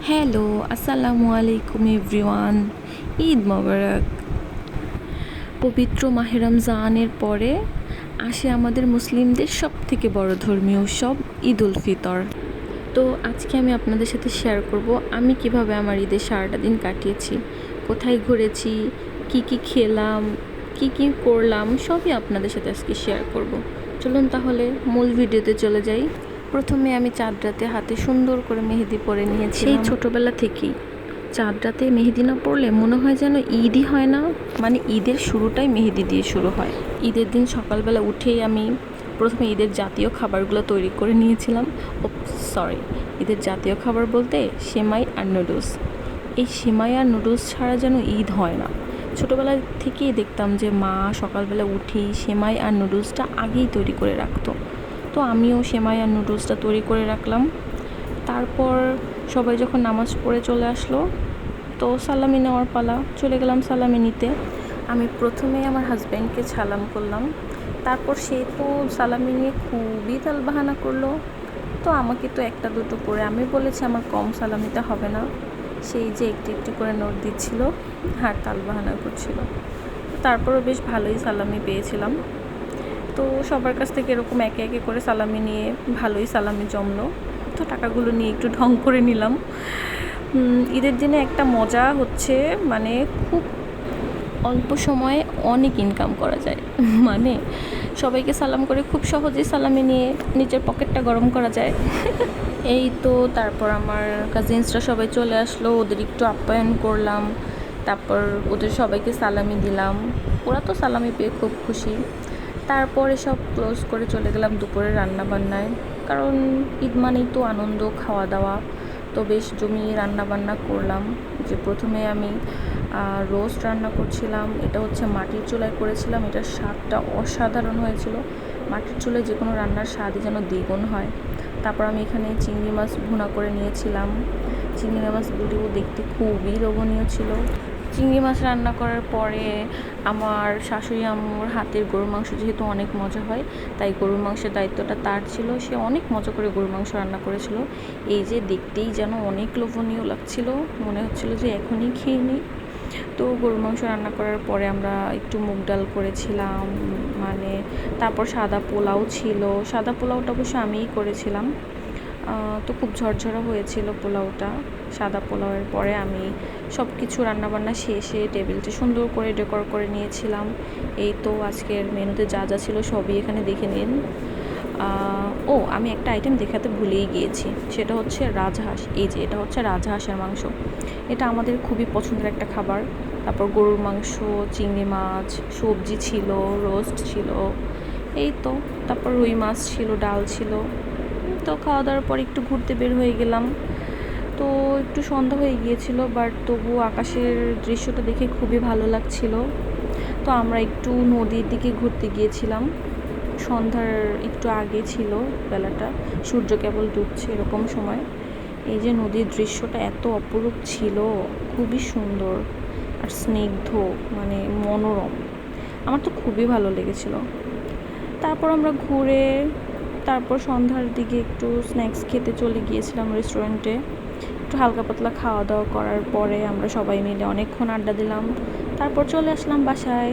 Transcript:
Hello, আসসালামু আলাইকুম everyone. Eid মোবারক। পবিত্র মাহে রমজানের পরে আসে আমাদের মুসলিমদের সবথেকে বড় ধর্মীয় উৎসব ঈদ উল ফিতর। তো আজকে আমি আপনাদের সাথে শেয়ার করব আমি কিভাবে আমার ঈদের সারাটা দিন কাটিয়েছি, কোথায় ঘুরেছি, কি খেলাম, কি করলাম, সবই আপনাদের সাথে আজকে শেয়ার করব। চলুন তাহলে মূল ভিডিওতে চলে যাই। প্রথমে আমি চাঁদ রাতে হাতে সুন্দর করে মেহেদি পরে নিয়েছি। এই ছোটোবেলা থেকেই চাঁদ রাতে মেহেদি না পরলে মনে হয় যেন ঈদই হয় না, মানে ঈদের শুরুটাই মেহেদি দিয়ে শুরু হয়। ঈদের দিন সকালবেলা উঠেই আমি প্রথমে ঈদের জাতীয় খাবারগুলো তৈরি করে নিয়েছিলাম। ঈদের জাতীয় খাবার বলতে সেমাই আর নুডলস। এই সেমাই আর নুডলস ছাড়া যেন ঈদ হয় না। ছোটোবেলা থেকেই দেখতাম যে মা সকালবেলা উঠেই সেমাই আর নুডলসটা আগেই তৈরি করে রাখতো। তো আমিও সেমাই আর নুডলসটা তৈরি করে রাখলাম। তারপর সবাই যখন নামাজ পড়ে চলে আসলো, তো সালামি নেওয়ার পালা, চলে গেলাম সালামি নিতে। আমি প্রথমে আমার হাজব্যান্ডকে সালাম করলাম, তারপর সে তো সালামি নিয়ে খুবই তালবাহানা করলো। তো আমাকে তো একটা দুটো করে, আমি বলেছি আমার কম সালামিতে হবে না। সেই যে একটু একটু করে নোট দিচ্ছিল আর তালবাহানা করছিল। তারপরও বেশ ভালোই সালামি পেয়েছিলাম। তো সবার কাছ থেকে এরকম একে একে করে সালামি নিয়ে ভালোই সালামি জমলো। তো টাকাগুলো নিয়ে একটু ঢং করে নিলাম। ঈদের দিনে একটা মজা হচ্ছে, মানে খুব অল্প সময়ে অনেক ইনকাম করা যায়। মানে সবাইকে সালাম করে খুব সহজেই সালামি নিয়ে নিজের পকেটটা গরম করা যায়। এই তো তারপর আমার কাজিনসরা সবাই চলে আসলো, ওদের একটু আপ্যায়ন করলাম, তারপর ওদের সবাইকে সালামি দিলাম। ওরা তো সালামি পেয়ে খুব খুশি। তারপরে সব ক্লোজ করে চলে গেলাম দুপুরে রান্নাবান্নায়, কারণ ঈদ মানেই তো আনন্দ, খাওয়া দাওয়া। তো বেশ জমিয়ে রান্নাবান্না করলাম। যে প্রথমে আমি রোস্ট রান্না করছিলাম, এটা হচ্ছে মাটির চুলায় করেছিলাম। এটার স্বাদটা অসাধারণ হয়েছিল। মাটির চুলায় যে কোনো রান্নার স্বাদই যেন দ্বিগুণ হয়। তারপর আমি এখানে চিংড়ি মাছ ভুনা করে নিয়েছিলাম। চিংড়ি মাছগুলিও দেখতে খুবই লোভনীয় ছিল। চিংড়ি মাছ রান্না করার পরে আমার শাশুড়ি আম্মুর হাতের গরুর মাংস যেহেতু অনেক মজা হয়, তাই গরুর মাংসের দায়িত্বটা তার ছিল। সে অনেক মজা করে গরুর মাংস রান্না করেছিল। এই যে দেখতেই যেন অনেক লোভনীয় লাগছিল, মনে হচ্ছিল যে এখনই খেয়ে নিই। তো গরুর মাংস রান্না করার পরে আমরা একটু মুগ ডাল করেছিলাম, মানে তারপর সাদা পোলাও ছিল। সাদা পোলাওটা অবশ্য আমিই করেছিলাম। তো খুব ঝরঝরা হয়েছিল পোলাওটা। সাদা পোলাওয়ের পরে আমি সব কিছু রান্নাবান্না শেষে টেবিলটি সুন্দর করে ডেকোর করে নিয়েছিলাম। এই তো আজকের মেনুতে যা যা ছিল সবই এখানে দেখে নিন। আমি একটা আইটেম দেখাতে ভুলেই গিয়েছি, সেটা হচ্ছে রাজহাঁস। এই যে এটা হচ্ছে রাজহাঁসের মাংস, এটা আমাদের খুবই পছন্দের একটা খাবার। তারপর গরুর মাংস, চিংড়ি মাছ, সবজি ছিল, রোস্ট ছিল। এই তো তারপর রুই মাছ ছিল, ডাল ছিল। তো খাওয়া দাওয়ার পর একটু ঘুরতে বের হয়ে গেলাম। তো একটু সন্ধ্যা হয়ে গিয়েছিল, বাট তবু আকাশের দৃশ্যটা দেখে খুবই ভালো লাগছিল। তো আমরা একটু নদীর দিকে ঘুরতে গিয়েছিলাম। সন্ধ্যার একটু আগে ছিল বেলাটা, সূর্য কেবল ডুবছে এরকম সময়। এই যে নদীর দৃশ্যটা এত অপরূপ ছিল, খুবই সুন্দর আর স্নিগ্ধ, মানে মনোরম। আমার তো খুবই ভালো লেগেছিল। তারপর আমরা ঘুরে তারপর সন্ধ্যার দিকে একটু স্ন্যাক্স খেতে চলে গিয়েছিলাম রেস্টুরেন্টে। একটু হালকা পাতলা খাওয়া দাওয়া করার পরে আমরা সবাই মিলে অনেকক্ষণ আড্ডা দিলাম। তারপর চলে আসলাম বাসায়।